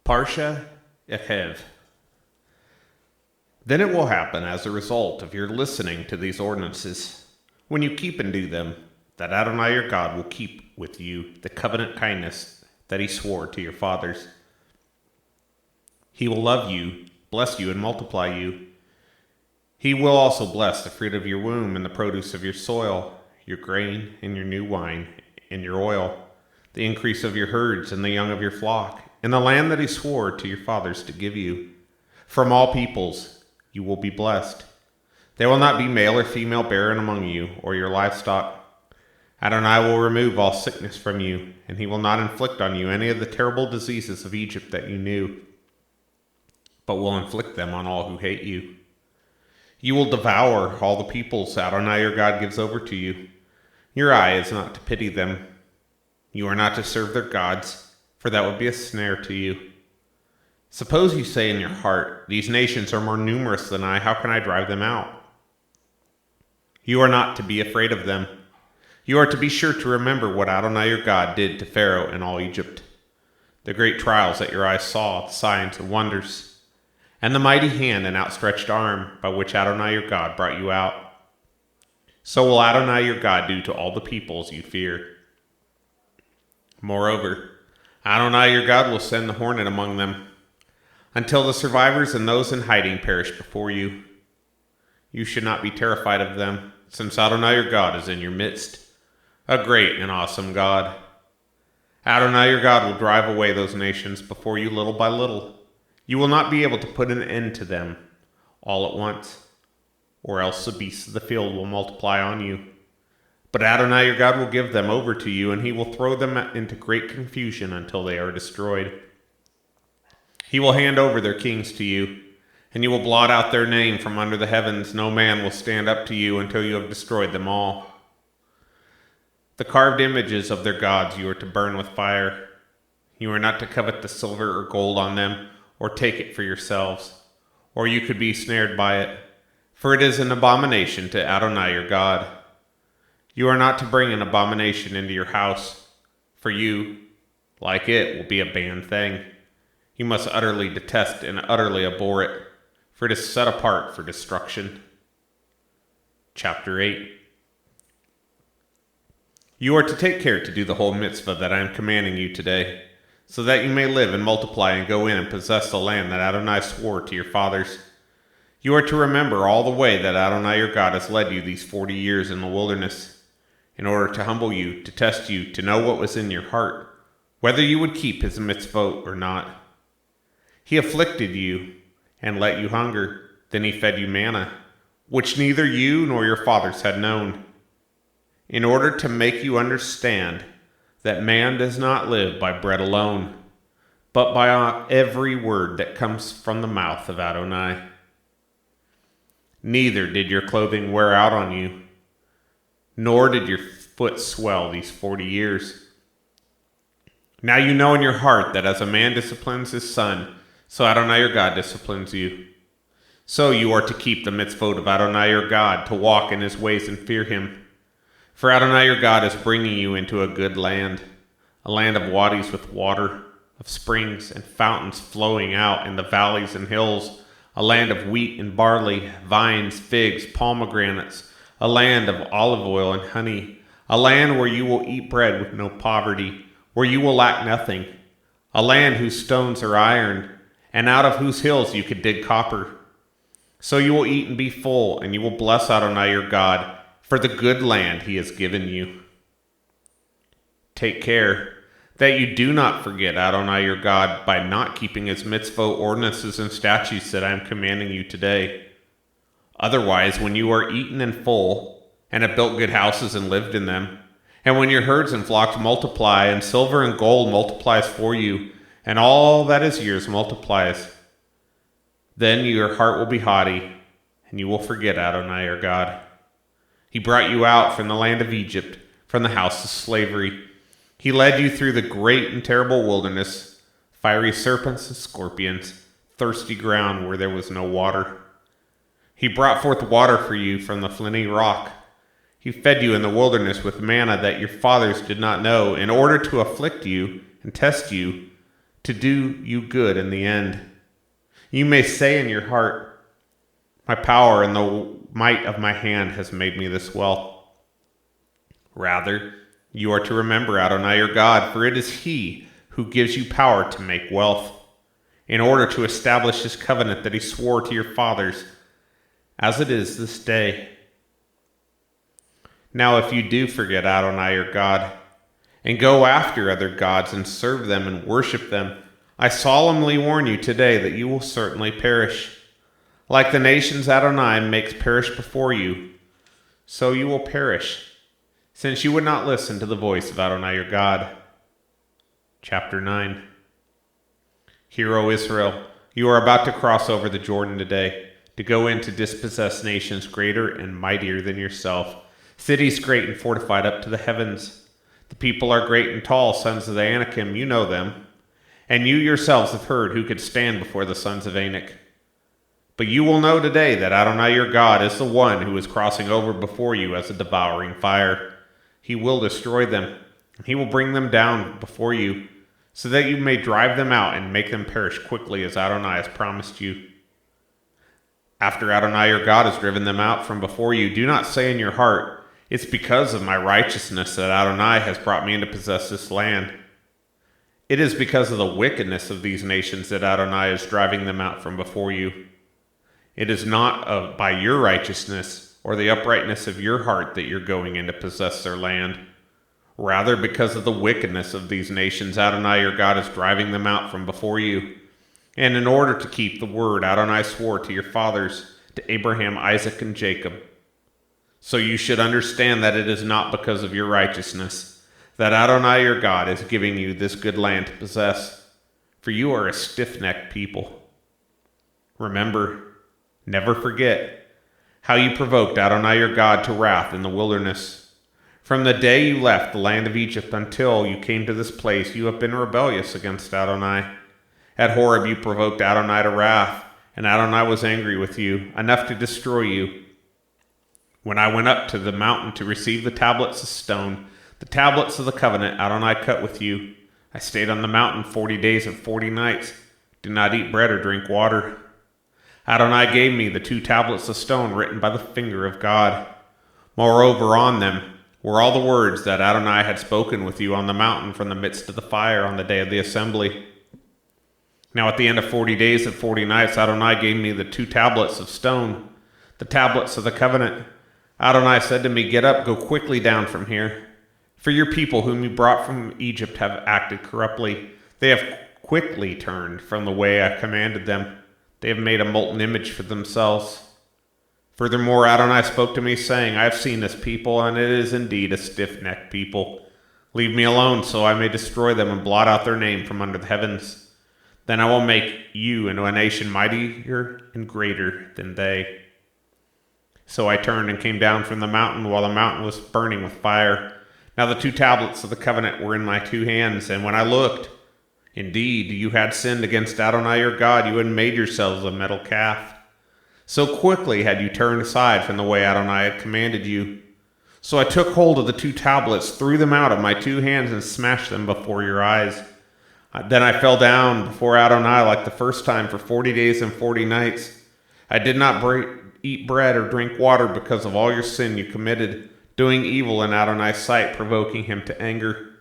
Parshat, Ekev. Then it will happen as a result of your listening to these ordinances, when you keep and do them, that Adonai your God will keep with you the covenant kindness that he swore to your fathers. He will love you, bless you, and multiply you. He will also bless the fruit of your womb and the produce of your soil, your grain and your new wine and your oil, the increase of your herds and the young of your flock, in the land that he swore to your fathers to give you. From all peoples you will be blessed. There will not be male or female barren among you, or your livestock. Adonai will remove all sickness from you, and he will not inflict on you any of the terrible diseases of Egypt that you knew, but will inflict them on all who hate you. You will devour all the peoples Adonai your God gives over to you. Your eye is not to pity them. You are not to serve their gods, for that would be a snare to you. Suppose you say in your heart, these nations are more numerous than I, how can I drive them out? You are not to be afraid of them. You are to be sure to remember what Adonai your God did to Pharaoh and all Egypt, the great trials that your eyes saw, the signs and wonders, and the mighty hand and outstretched arm by which Adonai your God brought you out. So will Adonai your God do to all the peoples you fear. Moreover, Adonai your God will send the hornet among them, until the survivors and those in hiding perish before you. You should not be terrified of them, since Adonai your God is in your midst, a great and awesome God. Adonai your God will drive away those nations before you little by little. You will not be able to put an end to them all at once, or else the beasts of the field will multiply on you. But Adonai your God will give them over to you, and he will throw them into great confusion until they are destroyed. He will hand over their kings to you, and you will blot out their name from under the heavens. No man will stand up to you until you have destroyed them all. The carved images of their gods you are to burn with fire. You are not to covet the silver or gold on them, or take it for yourselves, or you could be snared by it, for it is an abomination to Adonai your God. You are not to bring an abomination into your house, for you, like it, will be a banned thing. You must utterly detest and utterly abhor it, for it is set apart for destruction. Chapter 8. You are to take care to do the whole mitzvah that I am commanding you today, so that you may live and multiply and go in and possess the land that Adonai swore to your fathers. You are to remember all the way that Adonai your God has led you these 40 years in the wilderness, in order to humble you, to test you, to know what was in your heart, whether you would keep his mitzvot or not. He afflicted you and let you hunger. Then he fed you manna, which neither you nor your fathers had known, in order to make you understand that man does not live by bread alone, but by every word that comes from the mouth of Adonai. Neither did your clothing wear out on you, nor did your foot swell these 40 years. Now you know in your heart that as a man disciplines his son, so Adonai your God disciplines you. So you are to keep the mitzvot of Adonai your God, to walk in his ways and fear him. For Adonai your God is bringing you into a good land, a land of wadis with water, of springs and fountains flowing out in the valleys and hills, a land of wheat and barley, vines, figs, pomegranates, a land of olive oil and honey, a land where you will eat bread with no poverty, where you will lack nothing, a land whose stones are iron, and out of whose hills you could dig copper. So you will eat and be full, and you will bless Adonai your God for the good land he has given you. Take care that you do not forget Adonai your God by not keeping his mitzvot, ordinances, and statutes that I am commanding you today. Otherwise, when you are eaten and full, and have built good houses and lived in them, and when your herds and flocks multiply, and silver and gold multiplies for you, and all that is yours multiplies, then your heart will be haughty, and you will forget Adonai your God. He brought you out from the land of Egypt, from the house of slavery. He led you through the great and terrible wilderness, fiery serpents and scorpions, thirsty ground where there was no water. He brought forth water for you from the flinty rock. He fed you in the wilderness with manna that your fathers did not know, in order to afflict you and test you, to do you good in the end. You may say in your heart, my power and the might of my hand has made me this wealth. Rather, you are to remember Adonai your God, for it is he who gives you power to make wealth, in order to establish his covenant that he swore to your fathers, as it is this day. Now if you do forget Adonai your God, and go after other gods and serve them and worship them, I solemnly warn you today that you will certainly perish. Like the nations Adonai makes perish before you, so you will perish, since you would not listen to the voice of Adonai your God. Chapter 9. Hear, O Israel, you are about to cross over the Jordan today, to go in to dispossess nations greater and mightier than yourself, cities great and fortified up to the heavens. The people are great and tall, sons of the Anakim, you know them. And you yourselves have heard who could stand before the sons of Anak. But you will know today that Adonai your God is the one who is crossing over before you as a devouring fire. He will destroy them. He will bring them down before you, so that you may drive them out and make them perish quickly as Adonai has promised you. After Adonai your God has driven them out from before you, do not say in your heart, it's because of my righteousness that Adonai has brought me in to possess this land. It is because of the wickedness of these nations that Adonai is driving them out from before you. It is not by your righteousness or the uprightness of your heart that you're going in to possess their land. Rather, because of the wickedness of these nations, Adonai your God is driving them out from before you. And in order to keep the word Adonai swore to your fathers, to Abraham, Isaac, and Jacob. So you should understand that it is not because of your righteousness that Adonai your God is giving you this good land to possess, for you are a stiff-necked people. Remember, never forget how you provoked Adonai your God to wrath in the wilderness. From the day you left the land of Egypt until you came to this place, you have been rebellious against Adonai. At Horeb you provoked Adonai to wrath, and Adonai was angry with you, enough to destroy you. When I went up to the mountain to receive the tablets of stone, the tablets of the covenant Adonai cut with you, I stayed on the mountain 40 days and 40 nights, did not eat bread or drink water. Adonai gave me the 2 tablets of stone written by the finger of God. Moreover, on them were all the words that Adonai had spoken with you on the mountain from the midst of the fire on the day of the assembly. Now at the end of 40 days and 40 nights, Adonai gave me the 2 tablets of stone, the tablets of the covenant. Adonai said to me, get up, go quickly down from here. For your people whom you brought from Egypt have acted corruptly. They have quickly turned from the way I commanded them. They have made a molten image for themselves. Furthermore, Adonai spoke to me, saying, I have seen this people, and it is indeed a stiff-necked people. Leave me alone, so I may destroy them and blot out their name from under the heavens. Then I will make you into a nation mightier and greater than they. So I turned and came down from the mountain while the mountain was burning with fire. Now the 2 tablets of the covenant were in my 2 hands, and when I looked, indeed, you had sinned against Adonai your God. You had made yourselves a metal calf. So quickly had you turned aside from the way Adonai had commanded you. So I took hold of the 2 tablets, threw them out of my 2 hands, and smashed them before your eyes. Then I fell down before Adonai like the first time for 40 days and 40 nights. I did not eat bread or drink water because of all your sin you committed, doing evil in Adonai's sight, provoking him to anger.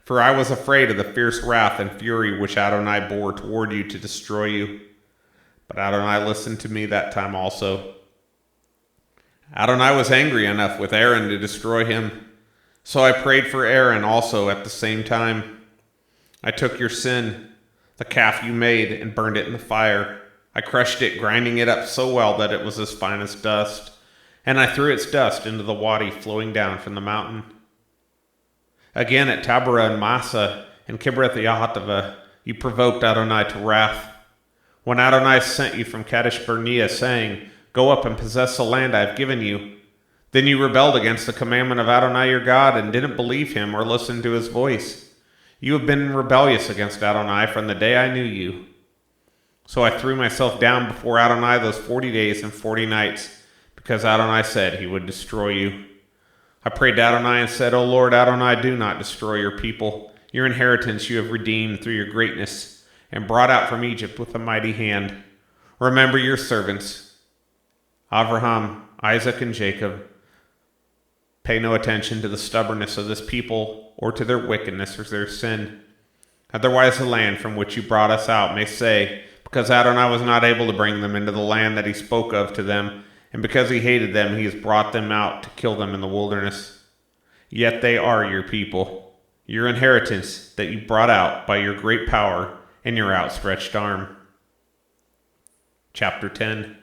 For I was afraid of the fierce wrath and fury which Adonai bore toward you to destroy you. But Adonai listened to me that time also. Adonai was angry enough with Aaron to destroy him. So I prayed for Aaron also at the same time. I took your sin, the calf you made, and burned it in the fire. I crushed it, grinding it up so well that it was as fine as dust. And I threw its dust into the wadi flowing down from the mountain. Again at Taberah and Massa and Kibroth Yahatava, you provoked Adonai to wrath. When Adonai sent you from Kadesh Barnea, saying, go up and possess the land I have given you, then you rebelled against the commandment of Adonai your God and didn't believe him or listen to his voice. You have been rebellious against Adonai from the day I knew you. So I threw myself down before Adonai those 40 days and 40 nights, because Adonai said he would destroy you. I prayed to Adonai and said, O Lord Adonai, do not destroy your people. Your inheritance you have redeemed through your greatness and brought out from Egypt with a mighty hand. Remember your servants, Abraham, Isaac, and Jacob. Pay no attention to the stubbornness of this people or to their wickedness or their sin. Otherwise the land from which you brought us out may say, because Adonai was not able to bring them into the land that he spoke of to them, and because he hated them, he has brought them out to kill them in the wilderness. Yet they are your people, your inheritance that you brought out by your great power and your outstretched arm. Chapter 10.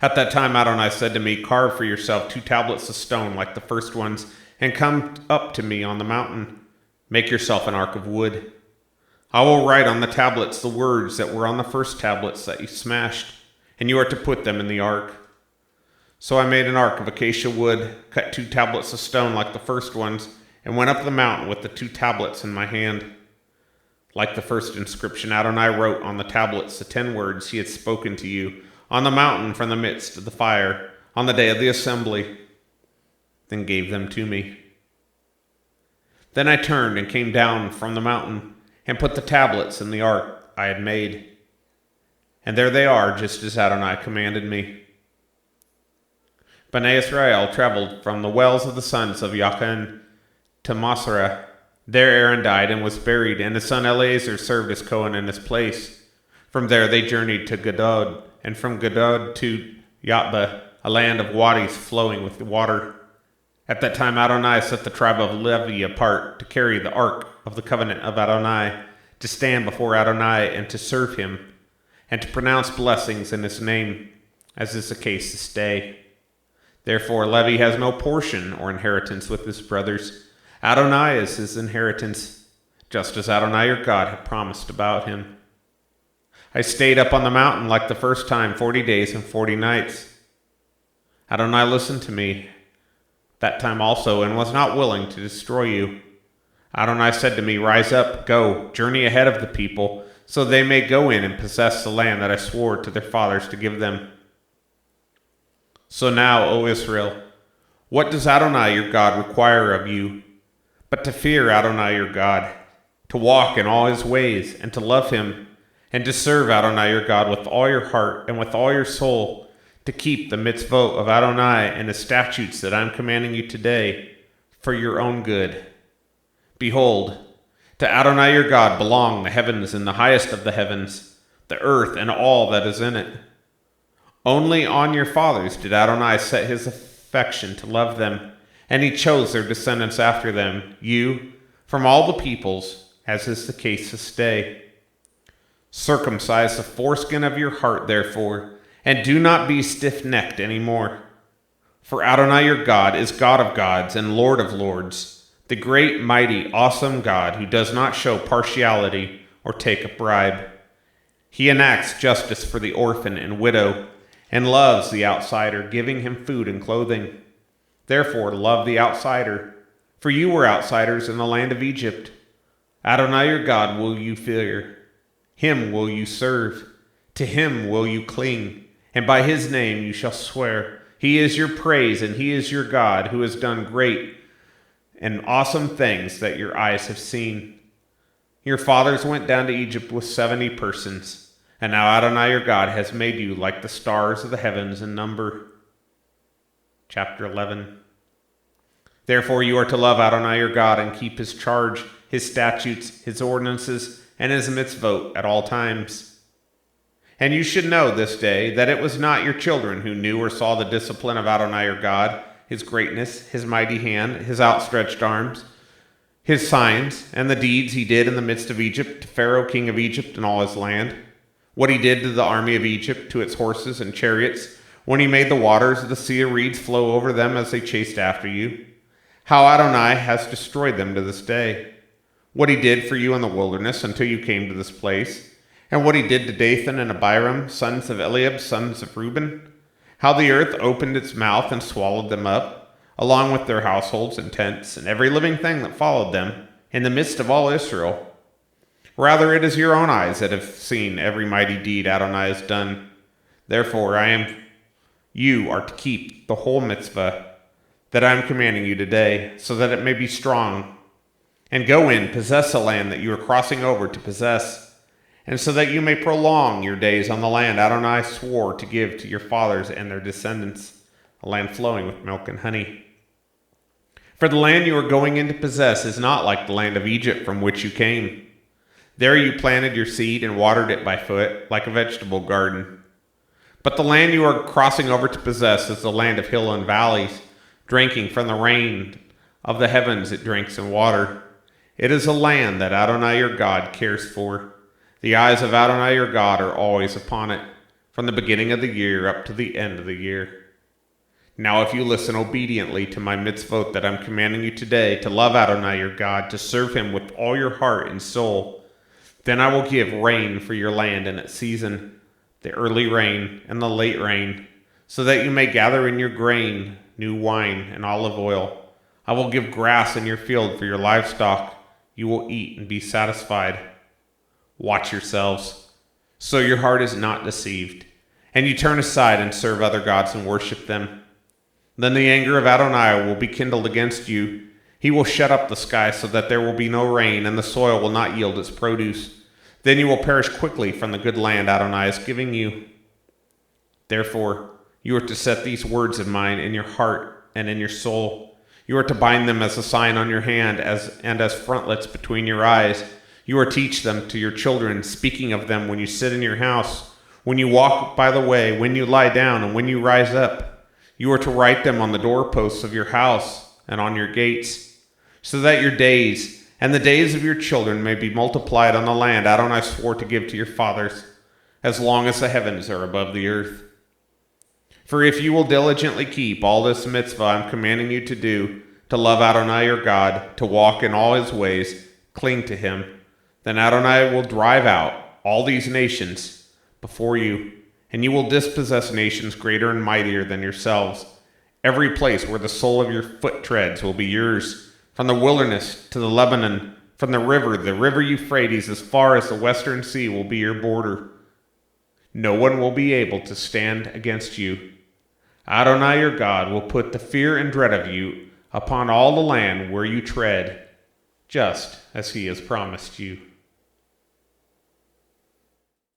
At that time Adonai said to me, carve for yourself 2 tablets of stone like the first ones, and come up to me on the mountain. Make yourself an ark of wood. I will write on the tablets the words that were on the first tablets that you smashed, and you are to put them in the ark. So I made an ark of acacia wood, cut 2 tablets of stone like the first ones, and went up the mountain with the 2 tablets in my hand. Like the first inscription, Adonai wrote on the tablets the 10 words he had spoken to you on the mountain from the midst of the fire on the day of the assembly, then gave them to me. Then I turned and came down from the mountain and put the tablets in the ark I had made. And there they are, just as Adonai commanded me. Bnei Israel traveled from the wells of the sons of Yachan to Masrah. There Aaron died and was buried, and his son Eleazar served as Cohen in his place. From there they journeyed to Deut, and from Deut to Yatba, a land of wadis flowing with water. At that time Adonai set the tribe of Levi apart to carry the ark of the covenant of Adonai, to stand before Adonai and to serve him, and to pronounce blessings in his name, as is the case this day. Therefore Levi has no portion or inheritance with his brothers. Adonai is his inheritance, just as Adonai your God had promised about him. I stayed up on the mountain like the first time 40 days and 40 nights. Adonai listened to me that time also, and was not willing to destroy you. Adonai said to me, rise up, go, journey ahead of the people, so they may go in and possess the land that I swore to their fathers to give them. So now, O Israel, what does Adonai your God require of you, but to fear Adonai your God, to walk in all his ways, and to love him, and to serve Adonai your God with all your heart and with all your soul, to keep the mitzvot of Adonai and the statutes that I am commanding you today for your own good. Behold, to Adonai your God belong the heavens and the highest of the heavens, the earth and all that is in it. Only on your fathers did Adonai set his affection to love them, and he chose their descendants after them, you, from all the peoples, as is the case this day. Circumcise the foreskin of your heart, therefore, and do not be stiff-necked any more. For Adonai your God is God of gods and Lord of lords, the great, mighty, awesome God who does not show partiality or take a bribe. He enacts justice for the orphan and widow, and loves the outsider, giving him food and clothing. Therefore love the outsider, for you were outsiders in the land of Egypt. Adonai your God will you fear. Him will you serve, to him will you cling, and by his name you shall swear. He is your praise, and he is your God, who has done great and awesome things that your eyes have seen. Your fathers went down to Egypt with 70 persons, and now Adonai your God has made you like the stars of the heavens in number. Chapter 11. Therefore you are to love Adonai your God and keep his charge, his statutes, his ordinances, and his mitzvot at all times. And you should know this day that it was not your children who knew or saw the discipline of Adonai your God, his greatness, his mighty hand, his outstretched arms, his signs, and the deeds he did in the midst of Egypt to Pharaoh king of Egypt and all his land, what he did to the army of Egypt, to its horses and chariots, when he made the waters of the sea of reeds flow over them as they chased after you, how Adonai has destroyed them to this day, what he did for you in the wilderness until you came to this place, and what he did to Dathan and Abiram, sons of Eliab, sons of Reuben, how the earth opened its mouth and swallowed them up, along with their households and tents, and every living thing that followed them, in the midst of all Israel. Rather, it is your own eyes that have seen every mighty deed Adonai has done. Therefore, you are to keep the whole mitzvah that I am commanding you today, so that it may be strong, And go in, possess the land that you are crossing over to possess, and so that you may prolong your days on the land Adonai swore to give to your fathers and their descendants, a land flowing with milk and honey. For the land you are going in to possess is not like the land of Egypt from which you came. There you planted your seed and watered it by foot, like a vegetable garden. But the land you are crossing over to possess is the land of hill and valleys, drinking from the rain of the heavens it drinks in water. It is a land that Adonai your God cares for. The eyes of Adonai your God are always upon it, from the beginning of the year up to the end of the year. Now if you listen obediently to my mitzvot that I'm commanding you today, to love Adonai your God, to serve him with all your heart and soul, then I will give rain for your land in its season, the early rain and the late rain, so that you may gather in your grain, new wine, and olive oil. I will give grass in your field for your livestock. You will eat and be satisfied. Watch yourselves, so your heart is not deceived, and you turn aside and serve other gods and worship them. Then the anger of Adonai will be kindled against you. He will shut up the sky so that there will be no rain, and the soil will not yield its produce. Then you will perish quickly from the good land Adonai is giving you. Therefore, you are to set these words of mine in your heart and in your soul. You are to bind them as a sign on your hand and as frontlets between your eyes. You are to teach them to your children, speaking of them when you sit in your house, when you walk by the way, when you lie down, and when you rise up. You are to write them on the doorposts of your house and on your gates, so that your days and the days of your children may be multiplied on the land Adonai swore to give to your fathers, as long as the heavens are above the earth. For if you will diligently keep all this mitzvah I'm commanding you to do, to love Adonai your God, to walk in all his ways, cling to him, then Adonai will drive out all these nations before you, and you will dispossess nations greater and mightier than yourselves. Every place where the sole of your foot treads will be yours, from the wilderness to the Lebanon, from the river Euphrates, as far as the western sea will be your border. No one will be able to stand against you. Adonai your God will put the fear and dread of you upon all the land where you tread, just as he has promised you.